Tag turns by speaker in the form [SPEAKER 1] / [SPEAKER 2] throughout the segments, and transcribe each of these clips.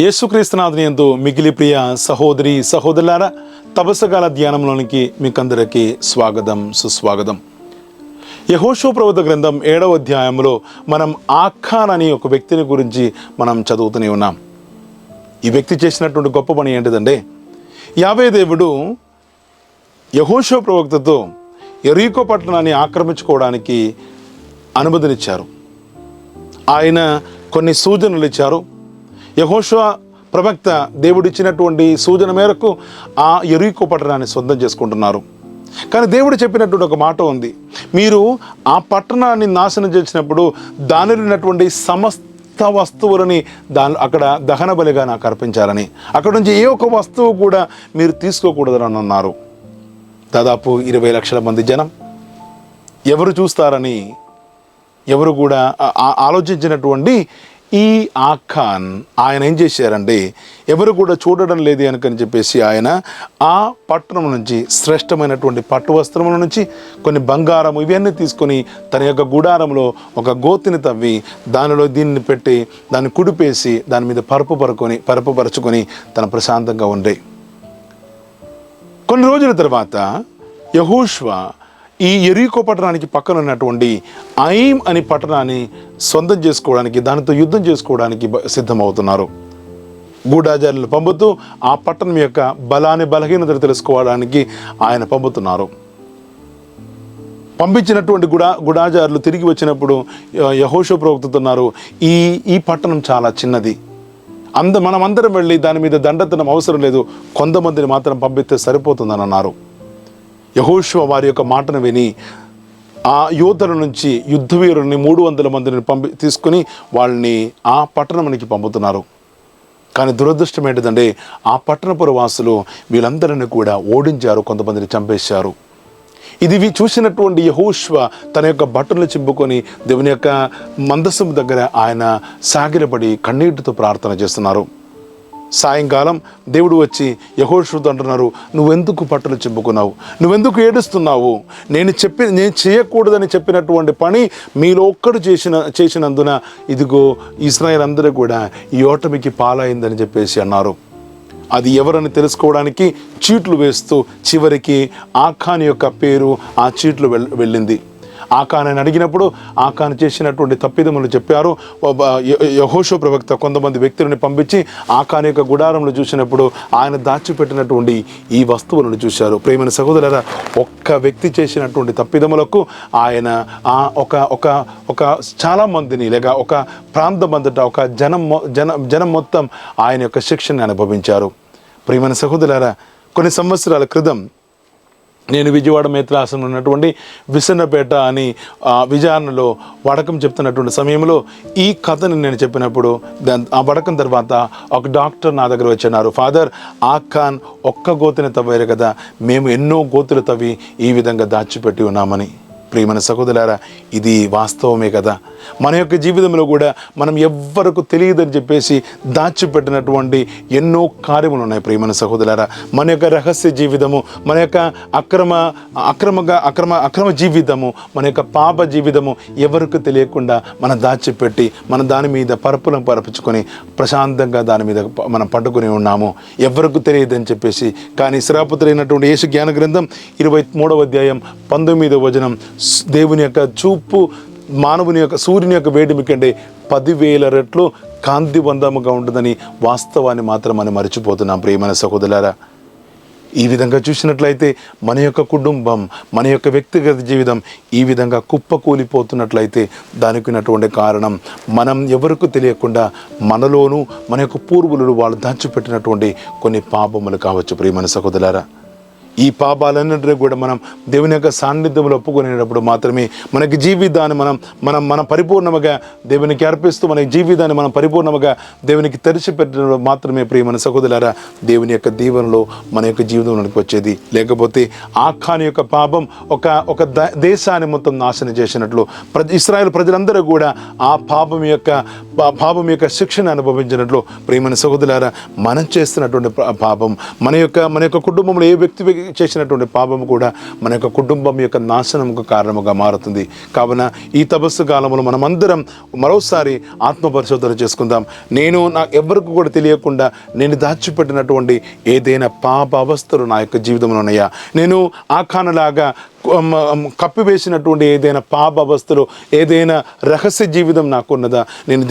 [SPEAKER 1] యేసుక్రీస్తునాథుని యందు మిగిలి ప్రియ సహోదరి సహోదరులారా, తపస్సుకాల ధ్యానంలోనికి మీకందరికీ స్వాగతం సుస్వాగతం. యెహోషువ ప్రవక్త గ్రంథం 7వ అధ్యాయంలో మనం ఆఖాన్ అనే ఒక వ్యక్తిని గురించి మనం చదువుతూనే ఉన్నాం. ఈ వ్యక్తి చేసినటువంటి గొప్ప పని ఏంటిదంటే, యావే దేవుడు యెహోషువ ప్రవక్తతో యెరికో పట్టణాన్ని ఆక్రమించుకోవడానికి అనుమతినిచ్చారు. ఆయన కొన్ని సూచనలు ఇచ్చారు. యెహోషువ ప్రవక్త దేవుడిచ్చినటువంటి సూచన మేరకు ఆ యెరికో పట్టణాన్ని సొంతం చేసుకుంటున్నారు. కానీ దేవుడు చెప్పినటువంటి ఒక మాట ఉంది, మీరు ఆ పట్టణాన్ని నాశనం చేసినప్పుడు దానిలో ఉన్నటువంటి సమస్త వస్తువులని అక్కడ దహన బలిగా నాకు అర్పించాలని, అక్కడ నుంచి ఏ ఒక్క వస్తువు కూడా మీరు తీసుకోకూడదని అన్నారు. దాదాపు 20 లక్షల మంది జనం ఎవరు చూస్తారని ఎవరు కూడా ఆలోచించినటువంటి ఈ ఆఖాన్ ఆయన ఏం చేశారంటే, ఎవరు కూడా చూడడం లేదు అనుకని చెప్పేసి ఆయన ఆ పట్టణం నుంచి శ్రేష్టమైనటువంటి పట్టు వస్త్రముల నుంచి కొన్ని బంగారం ఇవన్నీ తీసుకొని తన యొక్క గుడారంలో ఒక గోతిని తవ్వి దానిలో దీన్ని పెట్టి దాన్ని కుడిపేసి దాని మీద పరుపుపరుచుకొని తన ప్రశాంతంగా ఉండే. కొన్ని రోజుల తర్వాత యెహోషువ ఈ యెరికో పట్టణానికి పక్కన ఉన్నటువంటి ఐం అనే పట్టణాన్ని సొంతం చేసుకోవడానికి, దానితో యుద్ధం చేసుకోవడానికి సిద్ధమవుతున్నారు. గూఢాచారులను పంపుతూ ఆ పట్టణం యొక్క బలహీనతలు తెలుసుకోవడానికి ఆయన పంపుతున్నారు. పంపించినటువంటి గూఢాచారులు తిరిగి వచ్చినప్పుడు యెహోషువ ప్రవక్తతున్నారు, ఈ పట్టణం చాలా చిన్నది, మనమందరం వెళ్ళి దాని మీద దండెత్తడం అవసరం లేదు, కొంతమందిని మాత్రం పంపిస్తే సరిపోతుందని అన్నారు. యెహోషువ వారి యొక్క మాటను విని ఆ యోధుల నుంచి యుద్ధవీరుల్ని 300 మందిని తీసుకుని వాళ్ళని ఆ పట్టణానికి పంపుతున్నారు. కానీ దురదృష్టం ఏంటిదంటే, ఆ పట్టణపుర వాసులు వీళ్ళందరినీ కూడా ఓడించారు, కొంతమందిని చంపేశారు. ఇది చూసినటువంటి యెహోషువ తన యొక్క బట్టలు చింపుకొని దేవుని యొక్క మందసం దగ్గర ఆయన సాగిలపడి కన్నీటితో ప్రార్థన చేస్తున్నారు. సాయంకాలం దేవుడు వచ్చి యెహోషువతో అంటున్నారు, నువ్వెందుకు బట్టలు చింపుకున్నావు, నువ్వెందుకు ఏడుస్తున్నావు, నేను చేయకూడదని చెప్పినటువంటి పని మీలో ఒక్కడు చేసినందున ఇదిగో ఇశ్రాయేలు అందరూ కూడా ఈ ఓటమికి పాలైందని చెప్పేసి అన్నారు. అది ఎవరని తెలుసుకోవడానికి చీట్లు వేస్తూ చివరికి ఆఖాన్ యొక్క పేరు ఆ చీట్లు వెళ్ళింది. ఆఖాన్ అని అడిగినప్పుడు ఆఖాన్ చేసినటువంటి తప్పిదములు చెప్పారు. యెహోషువ ప్రవక్త కొంతమంది వ్యక్తులను పంపించి ఆఖాన్ యొక్క గుడారంలో చూసినప్పుడు ఆయన దాచిపెట్టినటువంటి ఈ వస్తువులను చూశారు. ప్రియమైన సహోదరులారా, ఒక్క వ్యక్తి చేసినటువంటి తప్పిదములకు ఆయన ఒక చాలా మందిని లేక ఒక ప్రాంతం అంతటా ఒక జనం మొత్తం ఆయన యొక్క శిక్షను అనుభవించారు. ప్రియమైన సహోదరులారా, కొన్ని సంవత్సరాల క్రితం నేను విజయవాడ మేత్రాసనంలో ఉన్నటువంటి విసన్నపేట అని విజయారణలో వడకం చెప్తున్నటువంటి సమయంలో ఈ కథని నేను చెప్పినప్పుడు ఆ వడకం తర్వాత ఒక డాక్టర్ నా దగ్గర వచ్చన్నారు. ఫాదర్, ఆఖాన్ ఒక్క గోతిని తవ్వారు కదా, మేము ఎన్నో గోతులు తవ్వి ఈ విధంగా దాచిపెట్టి ఉన్నామని. ప్రియమైన సహోదరులారా, ఇది వాస్తవమే కదా. మన యొక్క జీవితంలో కూడా మనం ఎవ్వరకు తెలియదని చెప్పేసి దాచిపెట్టినటువంటి ఎన్నో కార్యములు ఉన్నాయి. ప్రియమైన సహోదరులారా, మన యొక్క రహస్య జీవితము, మన యొక్క అక్రమ జీవితము, మన యొక్క పాప జీవితము ఎవరికి తెలియకుండా మనం దాచిపెట్టి మన దాని మీద పరుపుకొని ప్రశాంతంగా దాని మీద మనం పట్టుకుని ఉన్నాము, ఎవరికి తెలియదని చెప్పేసి. కానీ శ్రాపతులైనటువంటి యేసు జ్ఞాన గ్రంథం 23వ అధ్యాయం 19వ వచనం, దేవుని యొక్క చూపు మానవుని యొక్క సూర్యుని యొక్క వేడిమి కంటే 10,000 రెట్లు కాంతివంతముగా ఉంటుందని వాస్తవాన్ని మాత్రం మనం మర్చిపోతున్నాం. ప్రియమైన సహోదరులారా, ఈ విధంగా చూసినట్లయితే మన యొక్క కుటుంబం, మన యొక్క వ్యక్తిగత జీవితం ఈ విధంగా కుప్పకూలిపోతున్నట్లయితే దానికి ఉన్నటువంటి కారణం మనం ఎవరికి తెలియకుండా మనలోనూ మన యొక్క పూర్వులు వాళ్ళు దాచిపెట్టినటువంటి కొన్ని పాపములు కావచ్చు. ప్రియమైన సహోదరులారా, ఈ పాపాలన్నింటినీ కూడా మనం దేవుని యొక్క సాన్నిధ్యంలో ఒప్పుకునేటప్పుడు మాత్రమే మనకి జీవితాన్ని మనం పరిపూర్ణముగా దేవునికి అర్పిస్తూ మన జీవితాన్ని మనం పరిపూర్ణముగా దేవునికి తెరిచిపెట్టినప్పుడు మాత్రమే ప్రియమైన సహోదరులారా దేవుని యొక్క దీవెనలో మన యొక్క జీవితంలోకి వచ్చేది. లేకపోతే ఆఖాన్ యొక్క పాపం ఒక దేశాన్ని మొత్తం నాశనం చేసినట్లు ఇశ్రాయేలు ప్రజలందరూ కూడా ఆ పాపం యొక్క శిక్షను అనుభవించినట్లు ప్రియమైన సహోదరులారా మనం చేస్తున్నటువంటి పాపం మన యొక్క కుటుంబంలో ఏ వ్యక్తి చేసినటువంటి పాపం కూడా మన యొక్క కుటుంబం యొక్క నాశనంకు కారణముగా మారుతుంది. కావున ఈ తపస్సు కాలంలో మనమందరం మరోసారి ఆత్మ పరిశోధన చేసుకుందాం. నేను ఎవరికి కూడా తెలియకుండా నేను దాచిపెట్టినటువంటి ఏదైనా పాప అవస్థలు నా యొక్క జీవితంలో ఉన్నాయా, నేను ఆఖానలాగా కప్పివేసినటువంటి ఏదైనా పాప అవస్థలు, ఏదైనా రహస్య జీవితం నాకున్నదా, నేను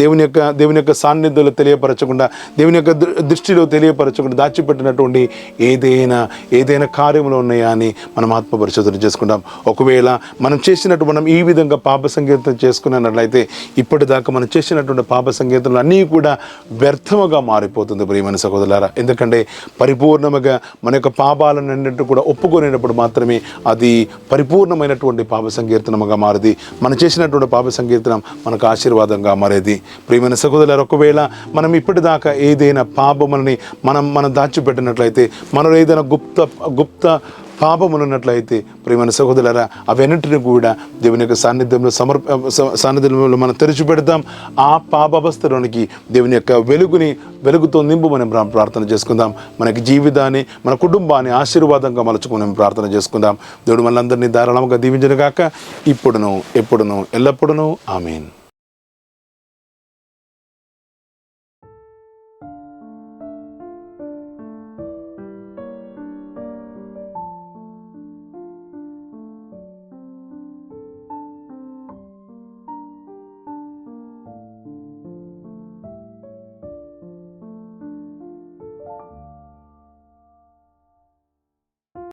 [SPEAKER 1] దేవుని యొక్క సాన్నిధ్యంలో తెలియపరచకుండా, దేవుని యొక్క దృష్టిలో తెలియపరచకుండా దాచిపెట్టినటువంటి ఏదైనా కార్యములు ఉన్నాయా అని మనం ఆత్మ పరిశోధన చేసుకుంటాం. ఒకవేళ మనం ఈ విధంగా పాప సంకీర్తన చేసుకున్నట్లయితే ఇప్పటిదాకా మనం చేసినటువంటి పాప సంకీర్తనలు అన్నీ కూడా వ్యర్థముగా మారిపోతుంది ప్రియమైన సహోదరులారా. ఎందుకంటే పరిపూర్ణముగా మన యొక్క పాపాలన్నింటినీ కూడా ఒప్పుకునేటప్పుడు మాత్రమే అది పరిపూర్ణమైనటువంటి పాప సంకీర్తనముగా మారేది. మనం చేసినటువంటి పాప సంకీర్తనం మనకు ఆశీర్వాదంగా మారేది. ప్రియమైన సహోదరులారా, ఒకవేళ మనం ఇప్పటిదాకా ఏదైనా పాపములని మనం దాచిపెట్టినట్లయితే, మనలో ఏదైనా గుప్త పాపములున్నట్లయితే ప్రియమైన సహోదరులారా, అవన్నింటినీ కూడా దేవుని యొక్క సాన్నిధ్యంలో మనం తెరిచిపెడతాం. ఆ పాపావస్థలోనికి దేవుని యొక్క వెలుగుతో నింపమని ప్రార్థన చేసుకుందాం. మనకి జీవితాన్ని, మన కుటుంబాన్ని ఆశీర్వాదంగా మలుచుకుని ప్రార్థన చేసుకుందాం. దేవుడు మనందరినీ ధారాళంగా దీవించును గాక, ఇప్పుడును ఎప్పుడును ఎల్లప్పుడును. ఆమేన్.